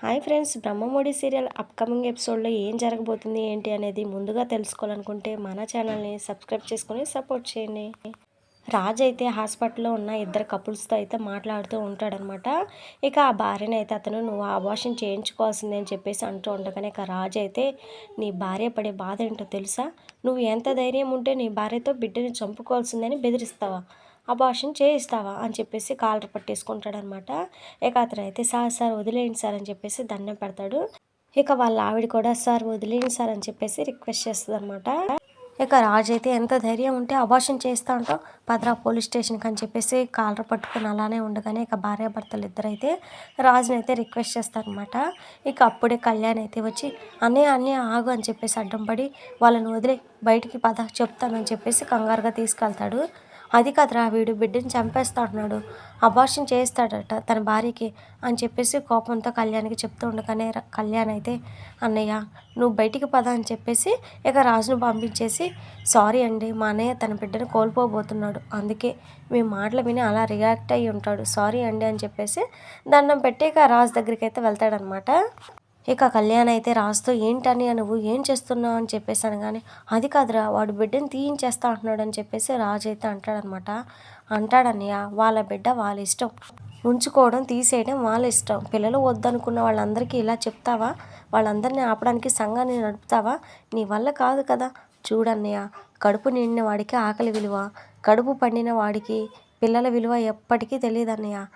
Hi friends, Brahmamudi serial upcoming ఎపిసోడ్లో ఏం జరగబోతుంది ఏంటి అనేది ముందుగా తెలుసుకోవాలనుకుంటే మన ఛానల్ని సబ్స్క్రైబ్ చేసుకొని సపోర్ట్ చేయండి. రాజ్ అయితే హాస్పిటల్లో ఉన్న ఇద్దరు కపుల్స్తో అయితే మాట్లాడుతూ ఉంటాడనమాట. ఇక ఆ భార్యని అయితే అతను నువ్వు అబార్షన్ చేయించుకోవాల్సిందే అని చెప్పేసి అంటూ ఉండగానే ఇక రాజ్ అయితే నీ భార్య పడే బాధ ఏంటో తెలుసా, నువ్వు ఎంత ధైర్యం ఉంటే నీ భార్యతో బిడ్డని చంపుకోవాల్సిందని బెదిరిస్తావా, అబార్షన్ చేయిస్తావా అని చెప్పేసి కాలర్ పట్టేసుకుంటాడనమాట. ఇక అతనైతే సార్ సార్ వదిలేయండి సార్ అని చెప్పేసి దండం పెడతాడు. ఇక వాళ్ళ ఆవిడ కూడా సార్ వదిలేయండి సార్ అని చెప్పేసి రిక్వెస్ట్ చేస్తుంది అనమాట. ఇక రాజు అయితే ఎంత ధైర్యం ఉంటే అబార్షన్ చేస్తా ఉంటావు, పద్రా పోలీస్ స్టేషన్కి అని చెప్పేసి కాలర్ పట్టుకుని అలానే ఉండగానే ఇక భార్యాభర్తలు ఇద్దరైతే రాజుని అయితే రిక్వెస్ట్ చేస్తారనమాట. ఇక అప్పుడే కళ్యాణ్ అయితే వచ్చి అన్నయ్య ఆగు అని చెప్పేసి అడ్డం పడి వాళ్ళని వదిలే బయటికి పద చెప్తానని చెప్పేసి కంగారుగా తీసుకెళ్తాడు. అది కదరా వీడు బిడ్డని చంపేస్తా అంటున్నాడు, అబార్షన్ చేస్తాడట తన భార్యకి అని చెప్పేసి కోపంతో కళ్యాణ్కి చెప్తూ ఉండగానే కళ్యాణ్ అయితే అన్నయ్య నువ్వు బయటికి పద అని చెప్పేసి ఇక రాజును పంపించేసి సారీ అండి మా అన్నయ్య తన బిడ్డను కోల్పోబోతున్నాడు, అందుకే మీ మాటలు విని అలా రియాక్ట్ అయ్యి ఉంటాడు, సారీ అండి అని చెప్పేసి దండం పెట్టి ఇక రాజు దగ్గరికి అయితే వెళ్తాడనమాట. ఇక కళ్యాణ్ అయితే రాజుతో ఏంటని నువ్వు ఏం చేస్తున్నావు అని చెప్పేసాను, కానీ అది కాదురా వాడు బిడ్డని తీయించేస్తా అంటున్నాడు అని చెప్పేసి రాజు అయితే అంటాడనమాట. అంటాడన్నయ్య వాళ్ళ బిడ్డ వాళ్ళ ఇష్టం, ఉంచుకోవడం తీసేయడం వాళ్ళ ఇష్టం, పిల్లలు వద్దనుకున్న వాళ్ళందరికీ ఇలా చెప్తావా, వాళ్ళందరినీ ఆపడానికి సంఘాన్ని నడుపుతావా, నీ వల్ల కాదు కదా. చూడన్నయ్య కడుపు నిండిన వాడికి ఆకలి విలువ, కడుపు పండిన వాడికి పిల్లల విలువ ఎప్పటికీ తెలియదు అన్నయ్య,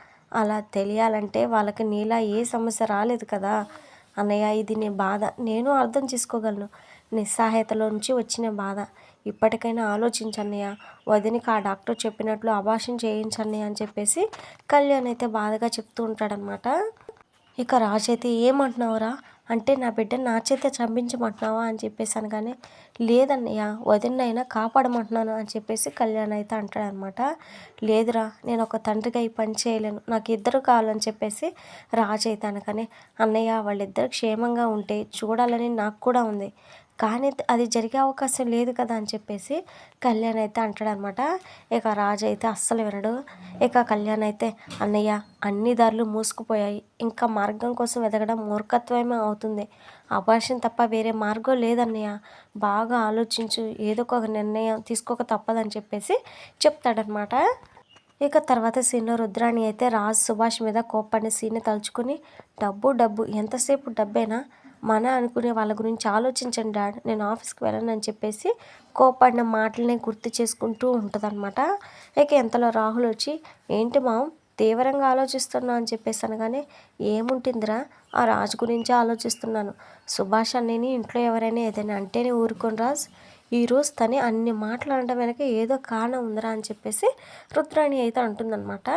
అలా తెలియాలంటే వాళ్ళకి నీలా ఏ సమస్య రాలేదు కదా అన్నయ్య, ఇది నీ బాధ నేను అర్థం చేసుకోగలను, నిస్సహాయతలో నుంచి వచ్చిన బాధ, ఇప్పటికైనా ఆలోచించన్నయ్య, వదినికి ఆ డాక్టర్ చెప్పినట్లు అబార్షన్ చేయించన్నయ్య అని చెప్పేసి కళ్యాణ్ అయితే బాధగా చెప్తూ ఉంటాడనమాట. ఇక రాజు అయితే ఏమంటున్నావురా అంటే నా బిడ్డను నా చేతే చంపించమంటున్నావా అని చెప్పేసి అనగానే లేదన్నయ్య వదినైనా కాపాడమంటున్నాను అని చెప్పేసి కళ్యాణ్ అయితే అంటాడనమాట. లేదురా నేను ఒక తండ్రిగా ఈ పని చేయలేను, నాకు ఇద్దరు కావాలని చెప్పేసి రాజు అయితే అనగానే అన్నయ్య వాళ్ళిద్దరు క్షేమంగా ఉంటే చూడాలని నాకు కూడా ఉంది, కానీ అది జరిగే అవకాశం లేదు కదా అని చెప్పేసి కళ్యాణ్ అయితే అంటాడనమాట. ఇక రాజు అయితే అస్సలు వినడు. ఇక కళ్యాణ్ అయితే అన్నయ్య అన్ని దారులు మూసుకుపోయాయి, ఇంకా మార్గం కోసం వెతకడం మూర్ఖత్వమే అవుతుంది, అబార్షన్ తప్ప వేరే మార్గం లేదన్నయ్య, బాగా ఆలోచించు ఏదో ఒక నిర్ణయం తీసుకోక తప్పదని చెప్పేసి చెప్తాడనమాట. ఇక తర్వాత సీన్లో రుద్రాణి అయితే రాజ్ సుభాష్ మీద కోప్పడిన సీన్ని తలుచుకుని డబ్బు డబ్బు ఎంతసేపు డబ్బేనా, మన అనుకునే వాళ్ళ గురించి ఆలోచించండి డాడ్, నేను ఆఫీస్కి వెళ్ళను అని చెప్పేసి కోప్పడిన మాటలనే గుర్తు చేసుకుంటూ ఉంటుందన్నమాట. ఇక ఎంతలో రాహుల్ వచ్చి ఏంటి మామ్ తీవ్రంగా ఆలోచిస్తున్నా అని చెప్పేసి అనగానే ఏముంటుందిరా ఆ రాజు గురించి ఆలోచిస్తున్నాను, సుభాష్ అన్నని ఇంట్లో ఎవరైనా ఏదైనా అంటేనే ఊరుకోను రాజ్, ఈరోజు తనే అన్ని మాటలు అనడం వెనక ఏదో కారణం ఉందిరా అని చెప్పేసి రుద్రాణి అయితే అంటుందన్నమాట.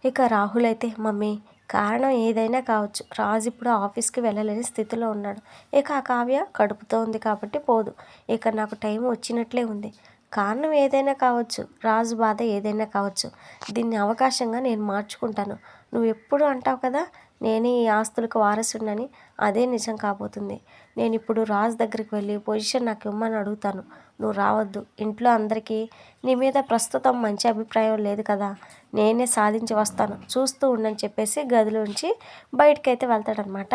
ఇక రాహుల్ అయితే మమ్మీ కారణం ఏదైనా కావచ్చు, రాజు ఇప్పుడు ఆఫీస్కి వెళ్ళలేని స్థితిలో ఉన్నాడు, ఇక ఆ కావ్య కడుపుతో ఉంది కాబట్టి పోదు, ఇక నాకు టైం వచ్చినట్లే ఉంది, కారణం ఏదైనా కావచ్చు, రాజు బాధ ఏదైనా కావచ్చు, దీన్ని అవకాశంగా నేను మార్చుకుంటాను, నువ్వు ఎప్పుడు అంటావు కదా నేనే ఈ ఆస్తులకు వారసుడినని, అదే నిజం కాబోతుంది, నేను ఇప్పుడు రాజు దగ్గరికి వెళ్ళి పొజిషన్ నాకు ఇవ్వమని అడుగుతాను, నువ్వు రావద్దు, ఇంట్లో అందరికీ నీ మీద ప్రస్తుతం మంచి అభిప్రాయం లేదు కదా, నేనే సాధించి వస్తాను చూస్తూ ఉండని చెప్పేసి గదిలోంచి బయటకైతే వెళ్తాడనమాట.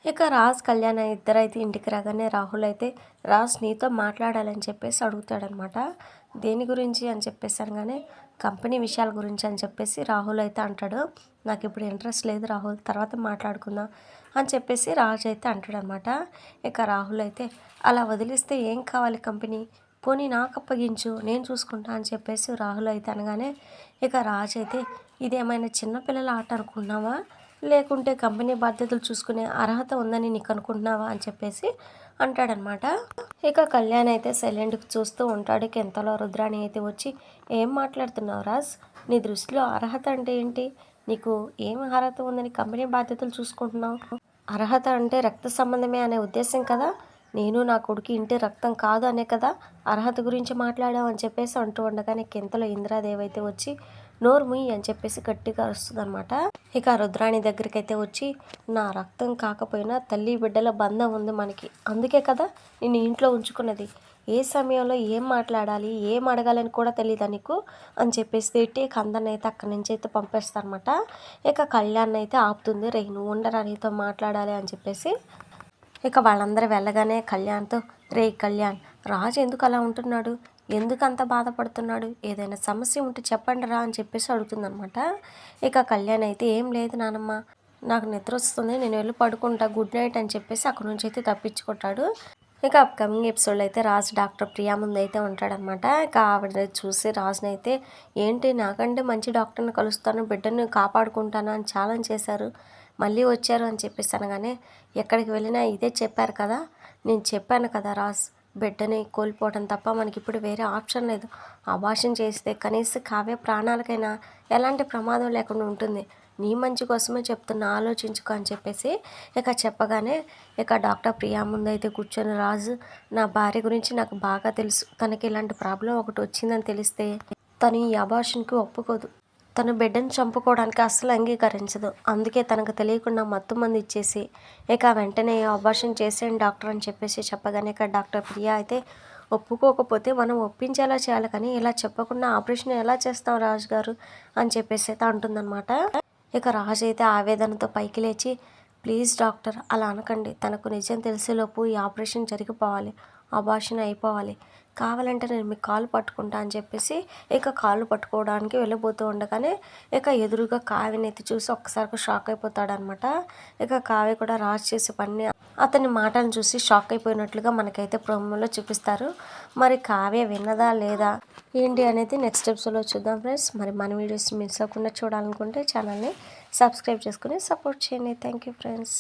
ఇక రాజ్ కళ్యాణ్ ఇద్దరైతే ఇంటికి రాగానే రాహుల్ అయితే రాజ్ నీతో మాట్లాడాలని చెప్పేసి అడుగుతాడనమాట. దేని గురించి అని చెప్పేసి అనగానే కంపెనీ విషయాల గురించి అని చెప్పేసి రాహుల్ అయితే అంటాడు. నాకు ఇప్పుడు ఇంట్రెస్ట్ లేదు రాహుల్, తర్వాత మాట్లాడుకుందాం అని చెప్పేసి రాజ్ అయితే అంటాడనమాట. ఇక రాహుల్ అయితే అలా వదిలిస్తే ఏం కావాలి కంపెనీ, పోనీ నాకు అప్పగించు నేను చూసుకుంటా అని చెప్పేసి రాహుల్ అయితే అనగానే ఇక రాజ్ అయితే ఇదేమైనా చిన్నపిల్లల ఆట అనుకున్నావా, లేకుంటే కంపెనీ బాధ్యతలు చూసుకునే అర్హత ఉందని నీకు అనుకుంటున్నావా అని చెప్పేసి అంటాడనమాట. ఇక కళ్యాణ్ అయితే సైలెంట్గా చూస్తూ ఉంటాడు. ఎంతలో రుద్రాణి అయితే వచ్చి ఏం మాట్లాడుతున్నావు రాజ్, నీ దృష్టిలో అర్హత అంటే ఏంటి, నీకు ఏం అర్హత ఉందని కంపెనీ బాధ్యతలు చూసుకుంటున్నావు, అర్హత అంటే రక్త సంబంధమే అనే ఉద్దేశం కదా, నేను నా కొడుకు ఇంటి రక్తం కాదు అనే కదా అర్హత గురించి మాట్లాడావు అని చెప్పేసి అంటూ ఉండగానే కింతలో ఇందిరాదేవి అయితే వచ్చి నోరు ముయ్యి అని చెప్పేసి గట్టిగా అరుస్తుంది అనమాట. ఇక రుద్రాణి దగ్గరికి అయితే వచ్చి నా రక్తం కాకపోయినా తల్లి బిడ్డల బంధం ఉంది మనకి, అందుకే కదా నేను ఇంట్లో ఉంచుకున్నది, ఏ సమయంలో ఏం మాట్లాడాలి, ఏం అడగాలని కూడా తెలీదా నీకు అని చెప్పేసి తిట్టి అందరిని అయితే అక్కడి నుంచి అయితే పంపేస్తారనమాట. ఇక కళ్యాణ్ అయితే ఆపుతుంది, రే నువ్వు ఉండరా నీతో మాట్లాడాలి అని చెప్పేసి. ఇక వాళ్ళందరూ వెళ్ళగానే కళ్యాణ్తో, రే కళ్యాణ్, రాజు ఎందుకు అలా ఉంటున్నాడు, ఎందుకు అంత బాధపడుతున్నాడు, ఏదైనా సమస్య ఉంటే చెప్పండి రా అని చెప్పేసి అడుగుతుందనమాట. ఇక కళ్యాణ్ అయితే ఏం లేదు నానమ్మ, నాకు నిద్ర వస్తుంది, నేను వెళ్ళి పడుకుంటా, గుడ్ నైట్ అని చెప్పేసి అక్కడి నుంచి అయితే తప్పించుకుంటాడు. ఇక అప్కమింగ్ ఎపిసోడ్లో అయితే రాజు డాక్టర్ ప్రియా ముందు అయితే ఉంటాడనమాట. ఇక ఆవిడ చూసి రాజునైతే, ఏంటి నాకంటే మంచి డాక్టర్ని కలుస్తాను, బిడ్డను కాపాడుకుంటాను అని ఛాలెంజ్ చేశారు, మళ్ళీ వచ్చారు అని చెప్పేసి అనగానే, ఎక్కడికి వెళ్ళినా ఇదే చెప్పారు కదా, నేను చెప్పాను కదా రాజ్, బిడ్డని కోల్పోవడం తప్ప మనకి ఇప్పుడు వేరే ఆప్షన్ లేదు, అబార్షన్ చేస్తే కనీసం కావ్య ప్రాణాలకైనా ఎలాంటి ప్రమాదం లేకుండా ఉంటుంది, నీ మంచి కోసమే చెప్తున్నా, ఆలోచించుకో అని చెప్పేసి ఇక చెప్పగానే, ఇక డాక్టర్ ప్రియా ముందు అయితే కూర్చొని, రాజు, నా భార్య గురించి నాకు బాగా తెలుసు, తనకి ఇలాంటి ప్రాబ్లం ఒకటి వచ్చిందని తెలిస్తే తను ఈ అబార్షన్కి ఒప్పుకోదు, తన బిడ్డను చంపుకోవడానికి అస్సలు అంగీకరించదు, అందుకే తనకు తెలియకుండా మత్తు మంది ఇచ్చేసి ఇక వెంటనే అబార్షన్ చేసేయండి డాక్టర్ అని చెప్పేసి చెప్పగానే, ఇక డాక్టర్ ప్రియా అయితే, ఒప్పుకోకపోతే మనం ఒప్పించేలా చేయాలి కానీ ఇలా చెప్పకుండా ఆపరేషన్ ఎలా చేస్తాం రాజు గారు అని చెప్పేసి అయితే అంటుందన్నమాట. ఇక రాజు అయితే ఆవేదనతో పైకి లేచి, ప్లీజ్ డాక్టర్ అలా అనకండి, తనకు నిజం తెలిసేలోపు ఈ ఆపరేషన్ జరిగిపోవాలి, అబార్షన్ అయిపోవాలి, కావాలంటే నేను మీ కాలు పట్టుకుంటా అని చెప్పేసి ఇక కాళ్ళు పట్టుకోవడానికి వెళ్ళబోతూ ఉండగానే ఇక ఎదురుగా కావ్యనైతే చూసి ఒక్కసారిగా షాక్ అయిపోతాడనమాట. ఇక కావ్య కూడా రాజు చేసే పని, అతని మాటలను చూసి షాక్ అయిపోయినట్లుగా మనకైతే ప్రోమోలో చూపిస్తారు. మరి కావ్య విన్నదా లేదా ఏంటి అనేది నెక్స్ట్ ఎపిసోడ్లో చూద్దాం ఫ్రెండ్స్. మరి మన వీడియోస్ మిస్ అవ్వకుండా చూడాలనుకుంటే ఛానల్ని సబ్స్క్రైబ్ చేసుకుని సపోర్ట్ చేయండి. Thank you friends.